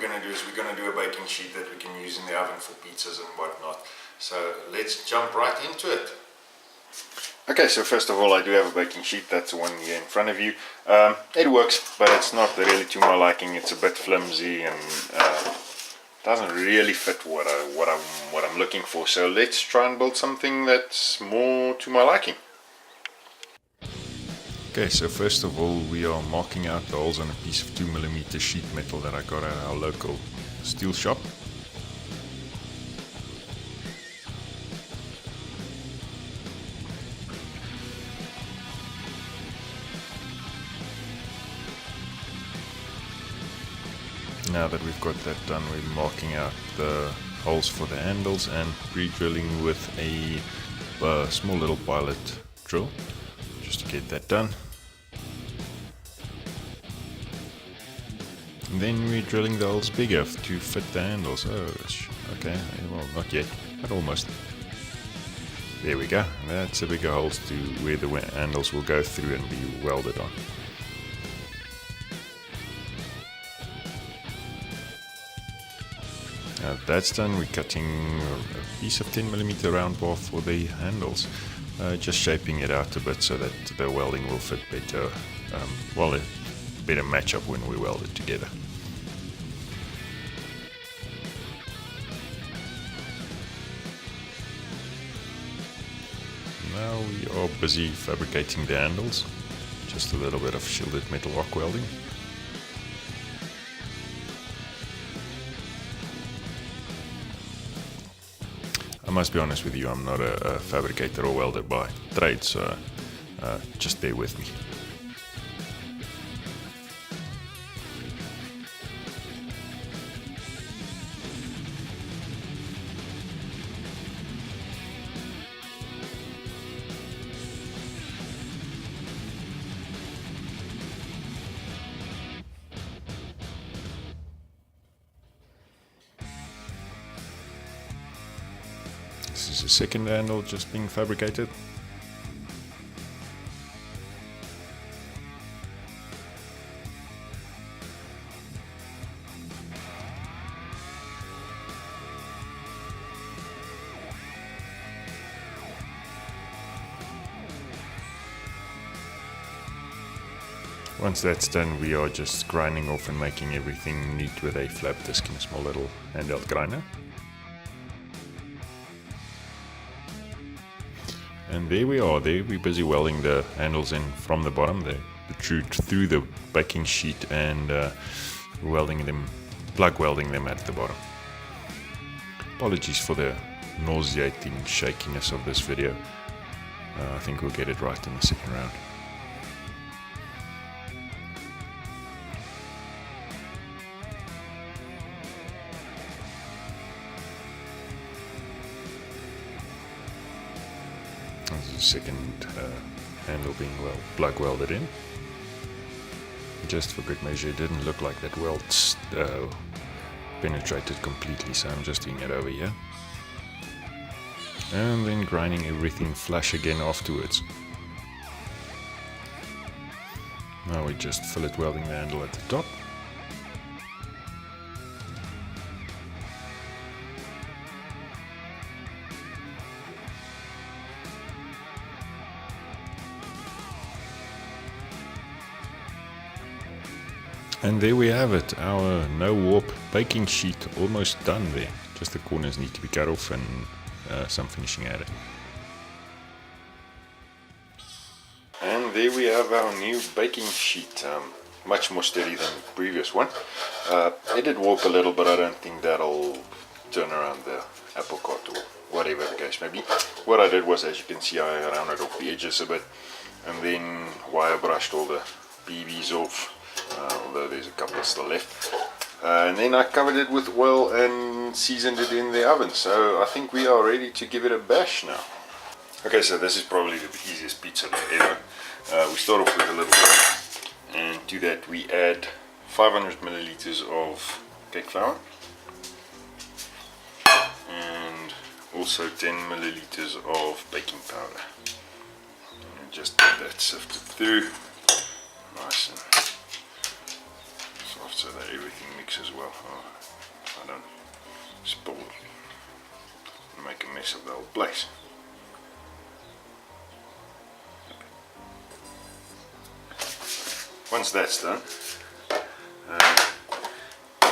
going to do is we're going to do a baking sheet that we can use in the oven for pizzas and whatnot. So let's jump right into it. Okay, so first of all, I do have a baking sheet. That's the one here in front of you. It works, but it's not really to my liking. It's a bit flimsy and doesn't really fit what I'm looking for. So let's try and build something that's more to my liking. Okay, so first of all, we are marking out the holes on a piece of 2mm sheet metal that I got at our local steel shop. Now that we've got that done, we're marking out the holes for the handles and pre-drilling with a small little pilot drill just to get that done. And then we're drilling the holes bigger to fit the handles. Oh, okay, well, not yet, but almost. There we go. That's the bigger holes to where the handles will go through and be welded on. Now that's done, we're cutting a piece of 10mm round bar for the handles, just shaping it out a bit so that the welding will fit better, a better match up when we weld it together. Now we are busy fabricating the handles, just a little bit of shielded metal arc welding. I must be honest with you, I'm not a fabricator or welder by trade, so just bear with me. This is the second handle just being fabricated. Once that's done, we are just grinding off and making everything neat with a flap disc and a small little handheld grinder. And there we are, we're busy welding the handles in from the bottom. They protrude through the baking sheet and plug welding them at the bottom. Apologies for the nauseating shakiness of this video. I think we'll get it right in the second round. This is the second handle being plug welded in. Just for good measure, it didn't look like that weld penetrated completely, so I'm just doing it over here. And then grinding everything flush again afterwards. Now we just fillet welding the handle at the top. And there we have it, our no warp baking sheet almost done there. Just the corners need to be cut off and some finishing added. And there we have our new baking sheet, much more steady than the previous one. It did warp a little, but I don't think that'll turn around the apple cart or whatever the case may be. What I did was, as you can see, I rounded off the edges a bit and then wire brushed all the BBs off. Although there's a couple still left, and then I covered it with oil and seasoned it in the oven, so I think we are ready to give it a bash now. Okay, so this is probably the easiest pizza ever. We start off with a little oil, and to that we add 500 milliliters of cake flour and also 10 milliliters of baking powder, and just get that sifted through nice and soft so that everything mixes well. Oh, I don't spill and make a mess of the whole place. Once that's done,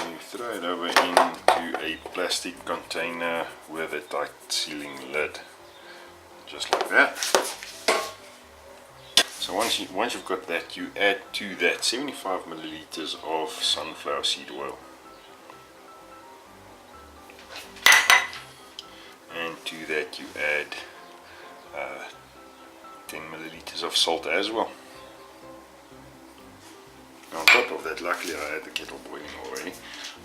you throw it over into a plastic container with a tight sealing lid, just like that. So once you've got that, you add to that 75 milliliters of sunflower seed oil, and to that you add 10 milliliters of salt as well. On top of that, luckily I had the kettle boiling already.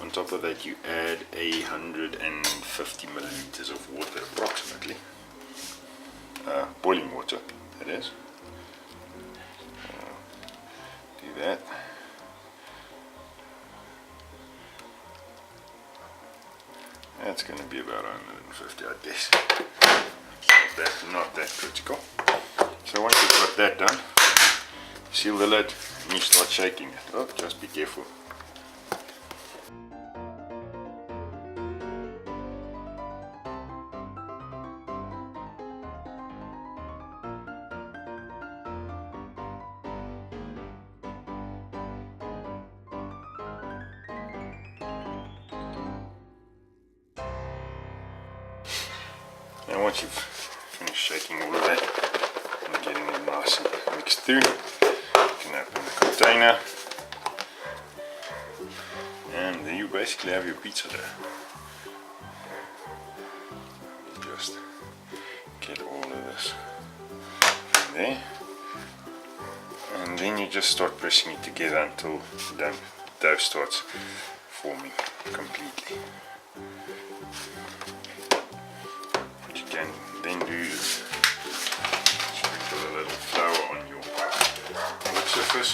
On top of that, you add 150 milliliters of water, approximately. Boiling water, that is. Do that. That's going to be about 150, I guess. That's not that critical. So once you've got that done, seal the lid and you start shaking it. Oh, just be careful. Now once you've finished shaking all of that and getting it nice and mixed through, you can open the container and there you basically have your pizza dough. Just get all of this in there and then you just start pressing it together until the dough starts forming completely. Then do is sprinkle a little flour on your work surface.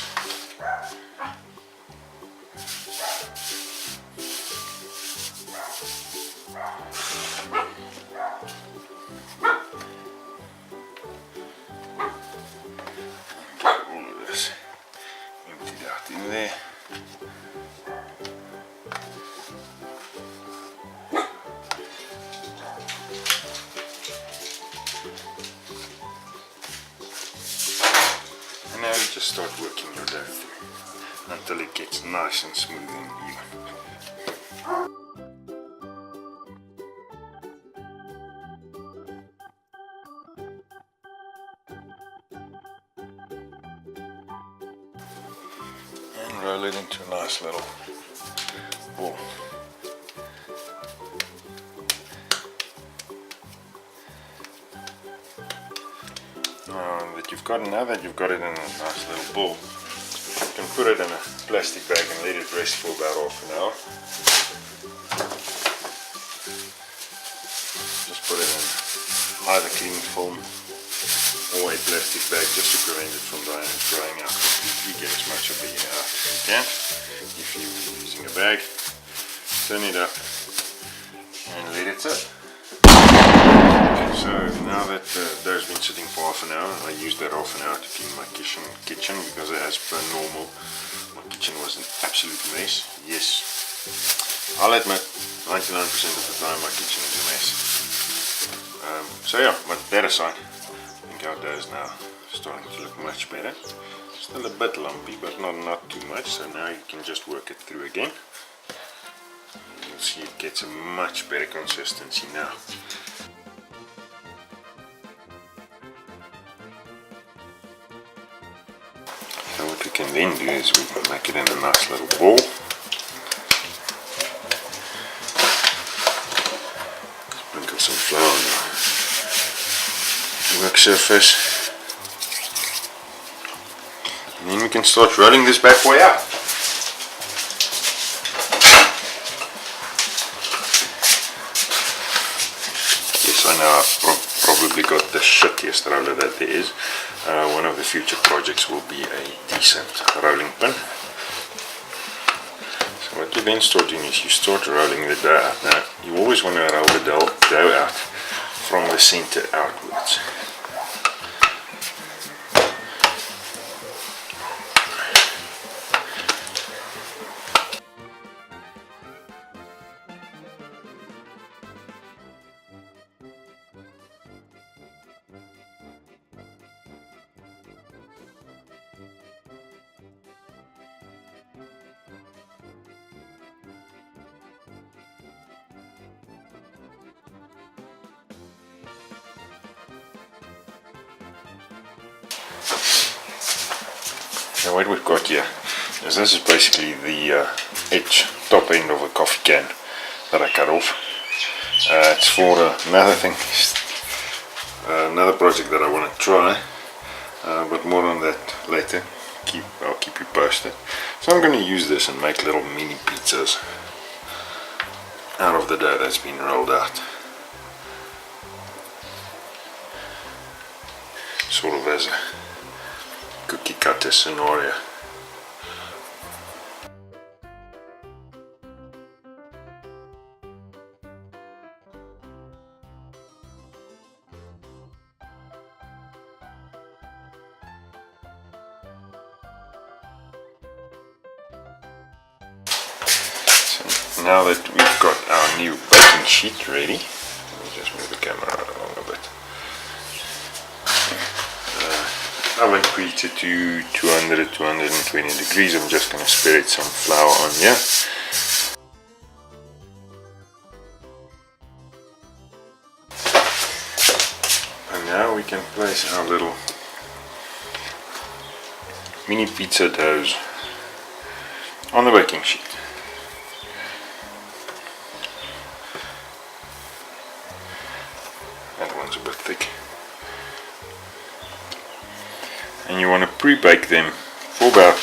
Get all of this emptied out in there. Now you just start working your dough through until it gets nice and smooth and even. And roll it into a nice little ball. Now that you've got it in a nice little bowl, you can put it in a plastic bag and let it rest for about half an hour. Just put it in either cling film or a plastic bag just to prevent it from drying out completely. Get as much of the air out as you can. If you're using a bag, turn it up and let it sit. So now that the dough's been sitting for half an hour, I used that half an hour to clean my kitchen because as per normal, my kitchen was an absolute mess. Yes, I'll admit, 99% of the time my kitchen is a mess. So yeah, but that aside, I think our dough is now starting to look much better. Still a bit lumpy, but not too much, so now you can just work it through again. You'll see it gets a much better consistency now. So what we can then do is we can make it in a nice little ball. Sprinkle some flour on the work surface. And then we can start rolling this bad boy out. Yes, I know I've probably got the shittiest roller that there is. One of the future projects will be a decent rolling pin. So what you then start doing is you start rolling the dough out. Now you always want to roll the dough out from the center outwards. Now what we've got here is this is basically the edge, top end of a coffee can that I cut off. It's for another thing, another project that I want to try, but more on that later. I'll keep you posted. So I'm going to use this and make little mini pizzas out of the dough that's been rolled out, sort of as a cookie cutter scenario. Now that we've got our new baking sheet ready, let me just move the camera out along a bit. Oven preheated to 200 to 220 degrees. I'm just going to spread some flour on here. And now we can place our little mini pizza doughs on the baking sheet. That one's a bit thick. And you want to pre-bake them for about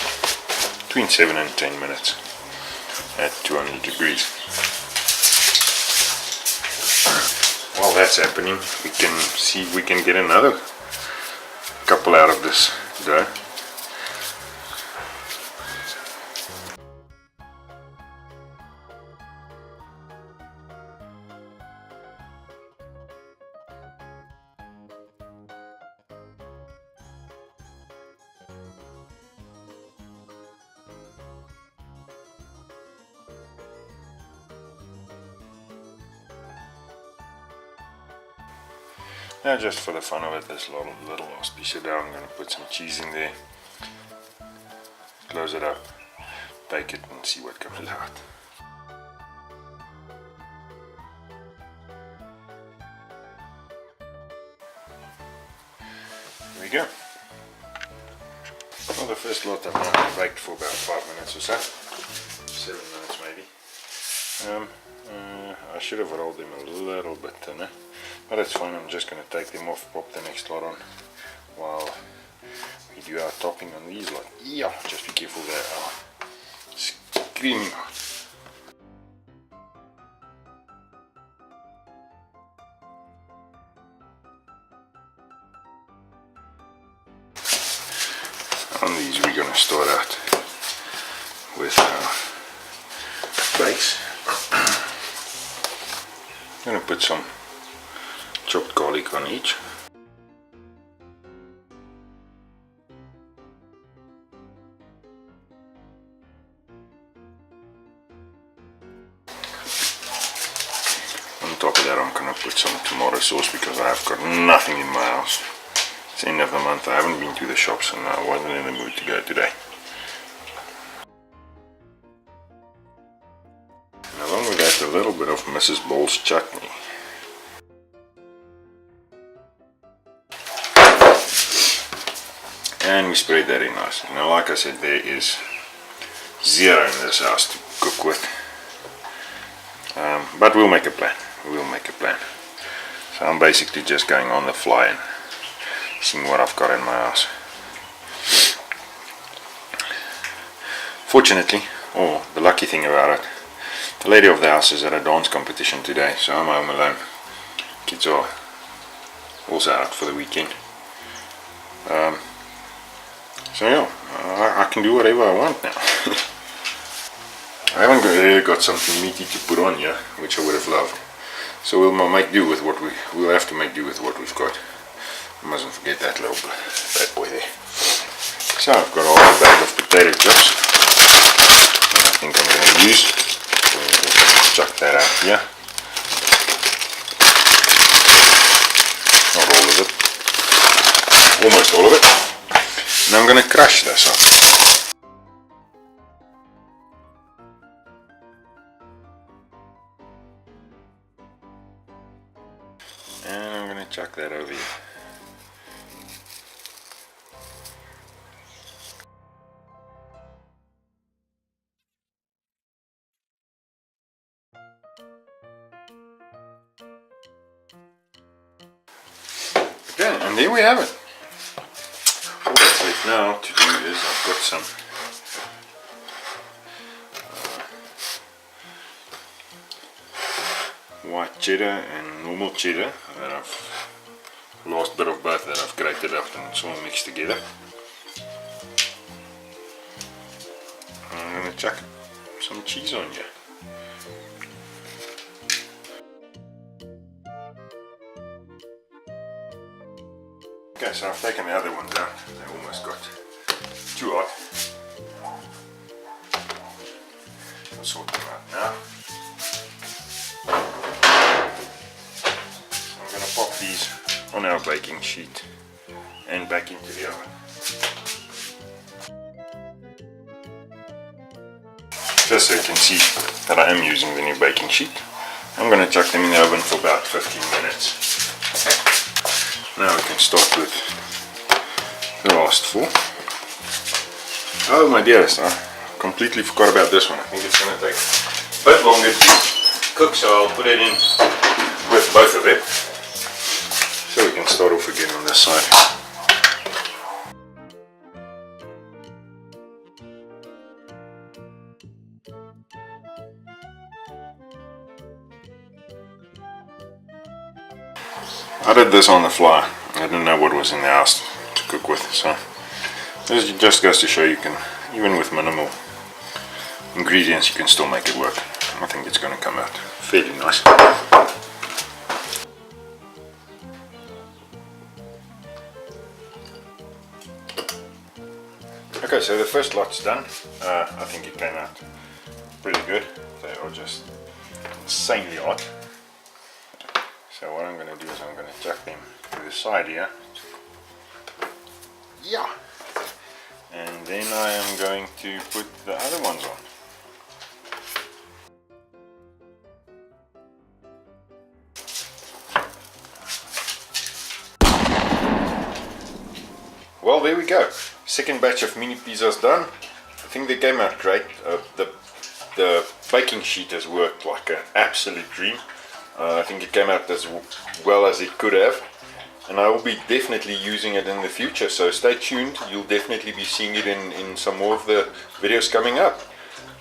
between 7 and 10 minutes at 200 degrees. While that's happening, we can see if we can get another couple out of this dough. Now just for the fun of it, this little last piece of dough, I'm going to put some cheese in there, close it up, bake it and see what comes out. Here we go. Well, the first lot I've now baked for about 5 minutes or so, 7 minutes maybe. I should have rolled them a little bit thinner, but it's fine. I'm just going to take them off, pop the next lot on while we do our topping on these lot. Yeah, just be careful, they are screaming hot. On these we're going to start out with our base. I'm going to put some chopped garlic on each. On top of that I'm going to put some tomato sauce because I've got nothing in my house. It's the end of the month, I haven't been to the shops and I wasn't in the mood to go today. And along with that, a little bit of Mrs. Ball's chutney. And we spread that in nicely. Now, like I said, there is zero in this house to cook with, but we'll make a plan. So I'm basically just going on the fly and seeing what I've got in my house. Fortunately, or the lucky thing about it, the lady of the house is at a dance competition today, so I'm home alone. Kids are also out for the weekend. So yeah, I can do whatever I want now. I haven't got something meaty to put on here, which I would have loved. So we'll make do with what we'll have to make do with what we've got. I mustn't forget that little bad boy there. So I've got half a bag of potato chips. I think I'm going to use. So just chuck that out here. Not all of it. Almost all of it. And I'm going to crush this up. And I'm going to chuck that over here. Okay, and there we have it. All that's left now to do is I've got some white cheddar and normal cheddar that I've last bit of both that I've grated up and it's all mixed together. I'm going to chuck some cheese on here. Okay, so I've taken the other ones out. They almost got too hot. I'll sort them out now. I'm going to pop these on our baking sheet and back into the oven. Just so you can see that I am using the new baking sheet, I'm going to chuck them in the oven for about 15 minutes. Now we can start with the last four. Oh my dearest, I completely forgot about this one. I think it's going to take a bit longer to cook, so I'll put it in with both of them. So we can start off again on this side. I did this on the fly. I didn't know what was in the house to cook with, so this just goes to show you can, even with minimal ingredients, you can still make it work. I think it's going to come out fairly nice. Okay, so the first lot's done. I think it came out pretty good. They are just insanely hot. So what I'm going to do is I'm going to chuck them to the side here. Yeah. And then I am going to put the other ones on. Well, there we go. Second batch of mini pizzas done. I think they came out great. The baking sheet has worked like an absolute dream. I think it came out as well as it could have, and I will be definitely using it in the future, so stay tuned. You'll definitely be seeing it in some more of the videos coming up.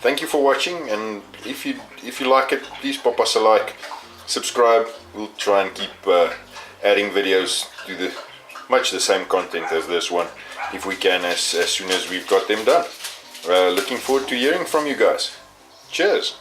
Thank you for watching, and if you like it, please pop us a like, subscribe. We'll try and keep adding videos to much the same content as this one if we can, as soon as we've got them done. Looking forward to hearing from you guys. Cheers.